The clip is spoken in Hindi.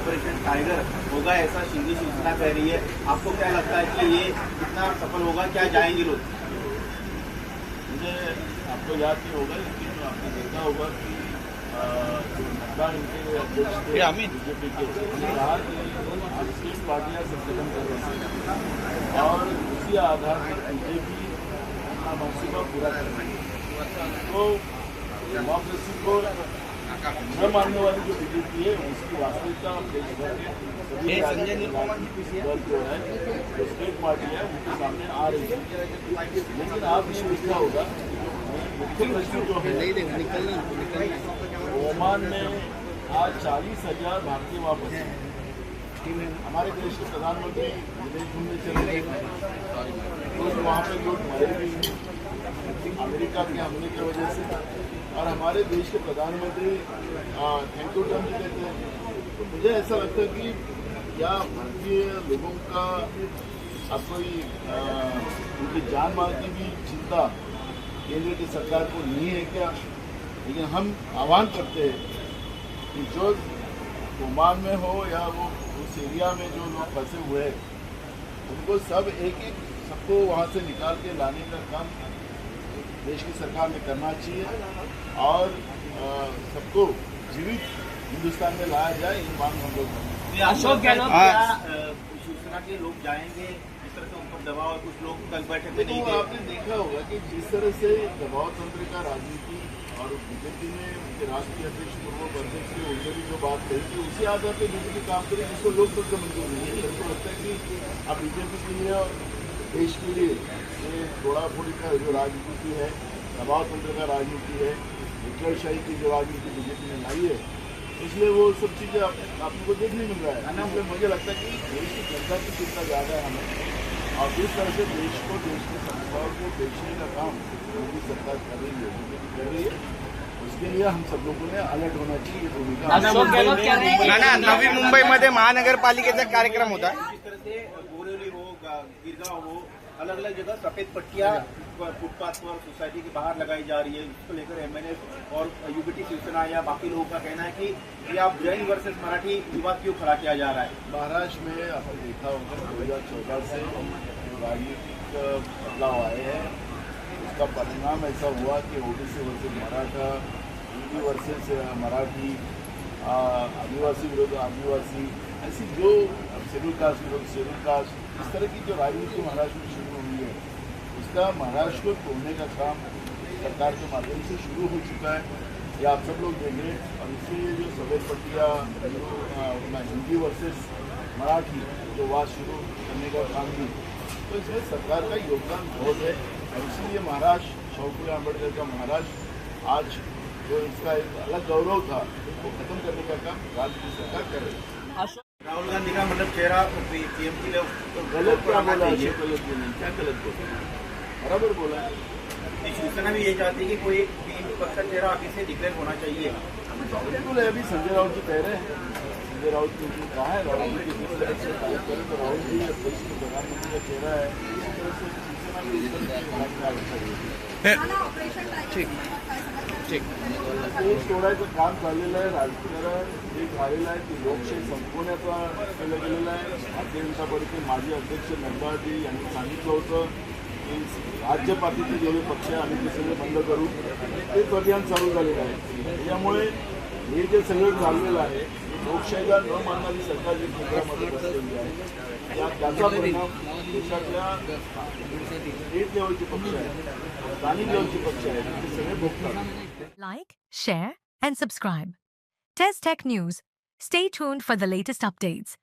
ऑपरेशन टाइगर होगा, ऐसा शिंदे शिवसेना कह रही है। आपको क्या लगता है कि ये कितना सफल होगा, क्या जाएंगे लोग? मुझे आपको याद नहीं होगा, लेकिन आपने देखा होगा कि जो मतदान इनके अध्यक्ष थे बीजेपी के, कहा कि आप 3 पार्टियां संगठन कर रही हैं और उसी आधार पर बीजेपी अपना मंसूबा पूरा कर रही है। तो डेमोक्रेसी को न मानने वाली जो बीजेपी है उसकी वास्तविकता देश भर के सभी दल जो है जो स्टेट पार्टी है उनके सामने आ रही है। लेकिन आपने देखा होगा मुख्य प्रश्न जो है ओमान में आज 40,000 भारतीय वापस हैं। हमारे देश के प्रधानमंत्री विदेश घूमने चले गए, तो वहाँ पे लोग मरे भी हैं अमेरिका के हमले की वजह से, और हमारे देश के प्रधानमंत्री थैंक यू टर्म कहते हैं। तो मुझे ऐसा लगता है कि क्या भारतीय लोगों का अब कोई उनकी जान माल की भी चिंता केंद्र की सरकार को नहीं है क्या? लेकिन हम आह्वान करते हैं कि जो ओमान में हो या वो उस एरिया में जो लोग फंसे हुए हैं उनको सबको वहाँ से निकाल के लाने का काम देश की सरकार ने करना चाहिए और सबको जीवित हिंदुस्तान में लाया जाए, इन मांग हम लोग करते हैं। अशोक गहलोत शिवसेना के लोग जाएंगे, जिस तरह से उन पर दबाव और कुछ लोग कल बैठक में नहीं गए। आपने देखा होगा कि जिस तरह से दबाव तंत्र का राजनीति और बीजेपी ने उनके राष्ट्रीय अध्यक्ष पूर्व अध्यक्ष से उनसे भी जो बात कही थी उसी आधार पर बीजेपी काम करे, जिसको लोग खुद से मंजूर नहीं है। मुझको लगता है कि अब बीजेपी के लिए और देश के लिए ये थोड़ा फोड़ी का जो राजनीति है, दबाव तंत्र का राजनीति है, हिटलरशाही की जो राजनीति बीजेपी ने लाई है, इसलिए वो सब चीज़ें आपको देखने मिल रहा है। इसलिए मुझे लगता है कि देश की जनता की चिंता ज़्यादा है हमें, और जिस तरह से देश को, देश की संस्थाओं को बेचने का काम मोदी सरकार कर रही है, बीजेपी कर रही है, उसके लिए हम सब लोगों ने अलर्ट होना चाहिए। भूमिका नवी मुंबईमध्ये महानगरपालिकेचा कार्यक्रम होता। जिस तरह से बोरिवली हो, गिरगांव हो, अलग अलग जगह सफेद पट्टियां फुटपाथ पर सोसाइटी के बाहर लगाई जा रही है, इसको लेकर एमएनएफ और यूबीटी शिवसेना या बाकी लोगों का कहना है कि ये आप जैन वर्सेस मराठी विवाद क्यों खड़ा किया जा रहा है? महाराष्ट्र में आपने देखा होगा 2014 से जो राजनीतिक बदलाव आए हैं उसका परिणाम ऐसा हुआ कि OBC versus Maratha, Hindi versus Marathi, आदिवासी विरोध आदिवासी, ऐसी जो शेड्यूल कास्ट विरोध शेड्यूल कास्ट, इस तरह की जो राजनीति महाराष्ट्र में शुरू हुई है उसका महाराष्ट्र को तोड़ने का काम सरकार के माध्यम से शुरू हो चुका है, ये आप सब लोग देखें। और इसलिए जो सफेद पट्टियाँ हिंदी वर्सेस मराठी जो वाद शुरू करने का काम भी, तो इसमें सरकार का योगदान बहुत है। और इसीलिए महाराष्ट्र, शौकत अम्बेडकर का महाराष्ट्र आज जो इसका एक अलग गौरव था वो खत्म करने का काम राज्य की सरकार कर रही है। राहुल गांधी का मतलब चेहरा पीएम के लिए तो गलत क्या बोला अशोक गहलोत ने? क्या गलत बोला? बराबर बोला है। शिवसेना भी ये चाहती है कि कोई एक तीन पक्ष का चेहरा अभी से डिक्लेयर होना चाहिए। बिल्कुल, अभी संजय राउत जी कह रहे हैं, संजय राउत ने कहा है राहुल जी की जिस तरह से कार्य करें तो राहुल जी देश के प्रधानमंत्री का चेहरा है, इसी तरह से शिवसेना भी इस तरह की बात आगे चाहिए। एक तोडायचं काम चाललेलं आहे, राजकारण हे झालेलं आहे की लोकशाही संपवण्याचा केलं गेलेलं आहे। भारतीय जनता पार्टीचे माजी अध्यक्ष नड्डाजी यांनी सांगितलं होतं की राज्य पातळीचे जेवढे पक्ष आहे आम्ही ते सगळे बंद करू, तेच अभियान चालू झालेलं आहे। त्याच्यामुळे हे जे सगळं चाललेलं आहे लोकशाहीला न मानणारी सरकार जी केंद्रामध्ये बसलेली आहे त्याचा परिणाम देशातल्या स्टेट लेवलचे पक्ष आहेत, स्थानिक लेवलचे पक्ष आहेत, ते सगळे भोगतात। Like, share, and subscribe. Test Tech News. Stay tuned for the latest updates.